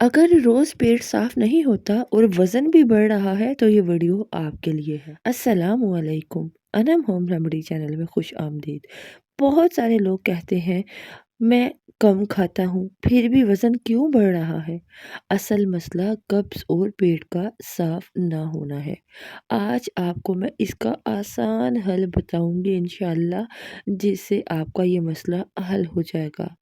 अगर रोज पेट साफ नहीं होता और वजन भी बढ़ रहा है तो ये वीडियो आपके लिए है। अस्सलामु अलैकुम। अनम होम रेमेडी चैनल में खुश आमदीद। बहुत सारे लोग कहते हैं मैं कम खाता हूँ फिर भी वजन क्यों बढ़ रहा है। असल मसला कब्ज और पेट का साफ ना होना है। आज आपको मैं इसका आसान हल बताऊंगी इंशाल्लाह, जिससे आपका ये मसला हल हो जाएगा।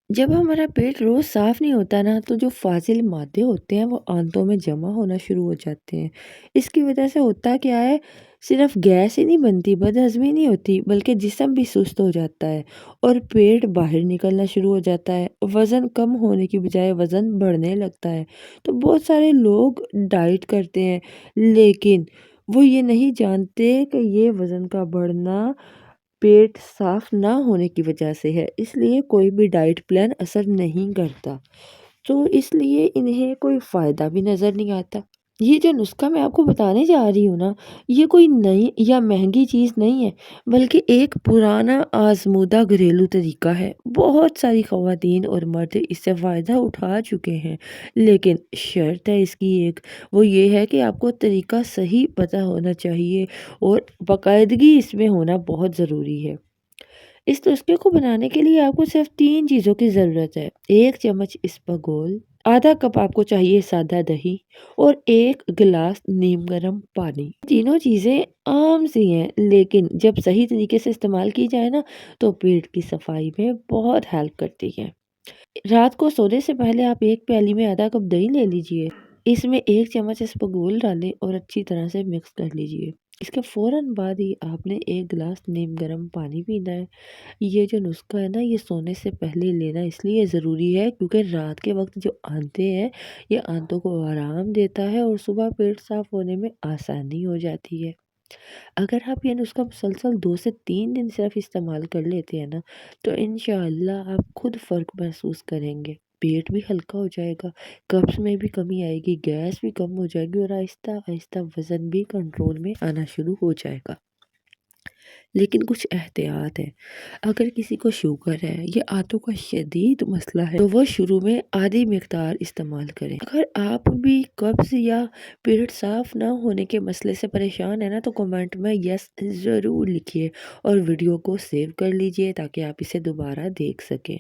जब हमारा पेट रोज़ साफ़ नहीं होता ना, तो जो फ़ाज़िल मादे होते हैं वो आंतों में जमा होना शुरू हो जाते हैं। इसकी वजह से होता क्या है, सिर्फ़ गैस ही नहीं बनती, बदहज़मी नहीं होती, बल्कि जिस्म भी सुस्त हो जाता है और पेट बाहर निकलना शुरू हो जाता है। वज़न कम होने की बजाय वज़न बढ़ने लगता है। तो बहुत सारे लोग डाइट करते हैं, लेकिन वो ये नहीं जानते कि ये वज़न का बढ़ना पेट साफ ना होने की वजह से है, इसलिए कोई भी डाइट प्लान असर नहीं करता। तो इसलिए इन्हें कोई फ़ायदा भी नज़र नहीं आता। ये जो नुस्ख़ा मैं आपको बताने जा रही हूँ ना, ये कोई नई या महँगी चीज़ नहीं है, बल्कि एक पुराना आज़मूदा घरेलू तरीका है। बहुत सारी ख़वातीन और मर्द इससे फ़ायदा उठा चुके हैं, लेकिन शर्त है इसकी एक, वो ये है कि आपको तरीका सही पता होना चाहिए और बाकायदगी इसमें होना बहुत ज़रूरी है। इस नुस्खे को बनाने के लिए आपको सिर्फ 3 चीज़ों की ज़रूरत है। 1 चम्मच इसबगोल, आधा कप आपको चाहिए सादा दही और 1 गिलास नीम गर्म पानी। तीनों चीज़ें आम सी हैं, लेकिन जब सही तरीके से इस्तेमाल की जाए ना, तो पेट की सफाई में बहुत हेल्प करती हैं। रात को सोने से पहले आप 1 प्याली में आधा कप दही ले लीजिए। इसमें 1 चम्मच इसबगोल डालें और अच्छी तरह से मिक्स कर लीजिए। इसके फ़ौरन बाद ही आपने 1 गिलास नीम गर्म पानी पीना है। ये जो नुस्ख़ा है ना, ये सोने से पहले लेना इसलिए ज़रूरी है क्योंकि रात के वक़्त जो आंतें हैं, ये आंतों को आराम देता है और सुबह पेट साफ़ होने में आसानी हो जाती है। अगर आप ये नुस्ख़ा मुसलसल 2 से 3 दिन सिर्फ़ इस्तेमाल कर लेते हैं ना, तो इंशाअल्लाह आप खुद फ़र्क महसूस करेंगे। पेट भी हल्का हो जाएगा, कब्ज़ में भी कमी आएगी, गैस भी कम हो जाएगी और आहिस्ता-आहिस्ता वज़न भी कंट्रोल में आना शुरू हो जाएगा। लेकिन कुछ एहतियात है। अगर किसी को शुगर है या आंतों का शदीद मसला है, तो वो शुरू में आधी मिकदार इस्तेमाल करें। अगर आप भी कब्ज़ या पेट साफ ना होने के मसले से परेशान है ना, तो कमेंट में यस ज़रूर लिखिए और वीडियो को सेव कर लीजिए ताकि आप इसे दोबारा देख सकें।